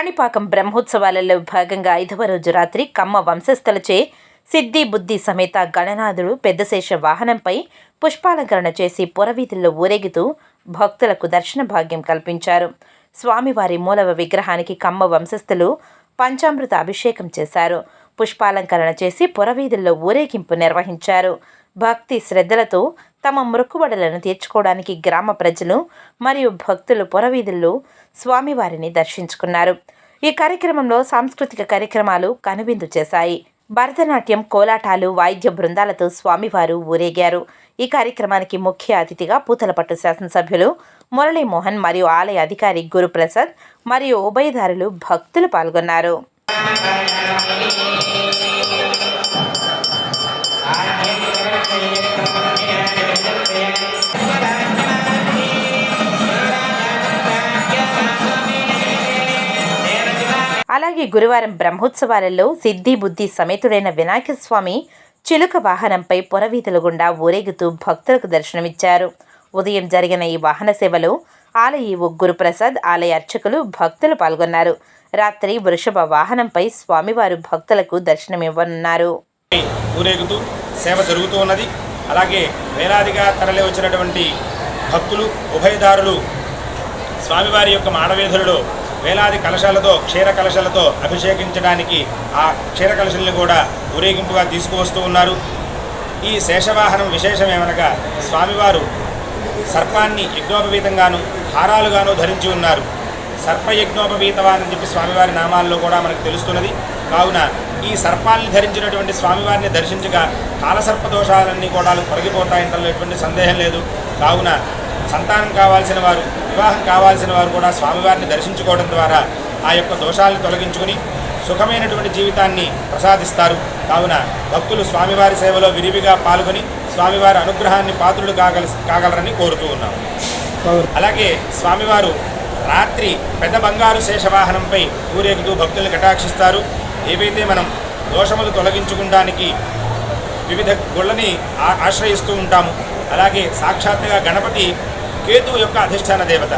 కాణిపాకం బ్రహ్మోత్సవాలలో భాగంగా 5వ రోజు రాత్రి కమ్మ వంశస్థులచే సిద్ధి బుద్ధి సమేత గణనాథుడు పెద్దశేష వాహనంపై పుష్పాలంకరణ చేసి పురవీధుల్లో ఊరేగుతూ భక్తులకు దర్శన భాగ్యం కల్పించారు. స్వామివారి మూలవ విగ్రహానికి కమ్మ వంశస్థులు పంచామృత అభిషేకం చేశారు. పుష్పాలంకరణ చేసి పురవీధుల్లో ఊరేగింపు నిర్వహించారు. భక్తి శ్రద్ధలతో తమ మొక్కుబడులను తీర్చుకోవడానికి గ్రామ ప్రజలు మరియు భక్తులు పురవీధుల్లో స్వామివారిని దర్శించుకున్నారు. ఈ కార్యక్రమంలో సాంస్కృతిక కార్యక్రమాలు కనువిందు చేశాయి. భరతనాట్యం, కోలాటాలు, వాయిద్య బృందాలతో స్వామివారు ఊరేగారు. ఈ కార్యక్రమానికి ముఖ్య అతిథిగా పూతలపట్టు శాసనసభ్యులు మురళీమోహన్ మరియు ఆలయ అధికారి గురుప్రసాద్ మరియు ఉభయదారులు భక్తులు పాల్గొన్నారు. అలాగే గురువారం బ్రహ్మోత్సవాలలో సిద్ధి బుద్ధి సమేతుడైన వినాయక స్వామి చిలుక వాహనంపై పురవీధుల గుండా ఊరేగుతూ భక్తులకు దర్శనమిచ్చారు. ఉదయం జరిగిన ఈ వాహన సేవలో ఆలయ గురుప్రసాద్, ఆలయ అర్చకులు, భక్తులు పాల్గొన్నారు. రాత్రి వృషభ వాహనంపై స్వామివారు భక్తులకు దర్శనమివ్వనున్నారు. ఊరేగుతూ సేవ జరుగుతూ ఉన్నది. అలాగే వేలాదిగా తరలి వచ్చినటువంటి భక్తులు, ఉభయదారులు స్వామివారి యొక్క మాడవేధులలో వేలాది కలశాలతో, క్షీర కలశాలతో అభిషేకించడానికి ఆ క్షీర కలశాలను కూడా ఊరేగింపుగా తీసుకువస్తూ ఉన్నారు. ఈ శేషవాహనం విశేషమేమనగా స్వామివారు సర్పాన్ని యజ్ఞోపవీతంగాను, హారాలుగాను ధరించి ఉన్నారు. సర్పయజ్ఞోపవీతవాన్ అని చెప్పి స్వామివారి నామాల్లో కూడా మనకు తెలుస్తున్నది. కావున ఈ సర్పాన్ని ధరించినటువంటి స్వామివారిని దర్శించగా కాలసర్ప దోషాలన్నీ కూడా తొలగిపోతాయంటలో ఎటువంటి సందేహం లేదు. కావున సంతానం కావాల్సిన వారు, వివాహం కావాల్సిన వారు కూడా స్వామివారిని దర్శించుకోవడం ద్వారా ఆ యొక్క దోషాలను తొలగించుకుని సుఖమైనటువంటి జీవితాన్ని ప్రసాదిస్తారు. కావున భక్తులు స్వామివారి సేవలో విరివిగా పాల్గొని స్వామివారి అనుగ్రహాన్ని పాత్రులు కాగలరని కోరుతూ ఉన్నాం. అలాగే స్వామివారు రాత్రి పెద్ద బంగారు శేషవాహనంపై ఊరేగుతూ భక్తులను కటాక్షిస్తారు. ఏవైతే మనం దోషములు తొలగించుకోవడానికి వివిధ గుళ్ళని ఆశ్రయిస్తూ ఉంటాము. అలాగే సాక్షాత్తుగా గణపతి కేతువు యొక్క అధిష్టాన దేవత.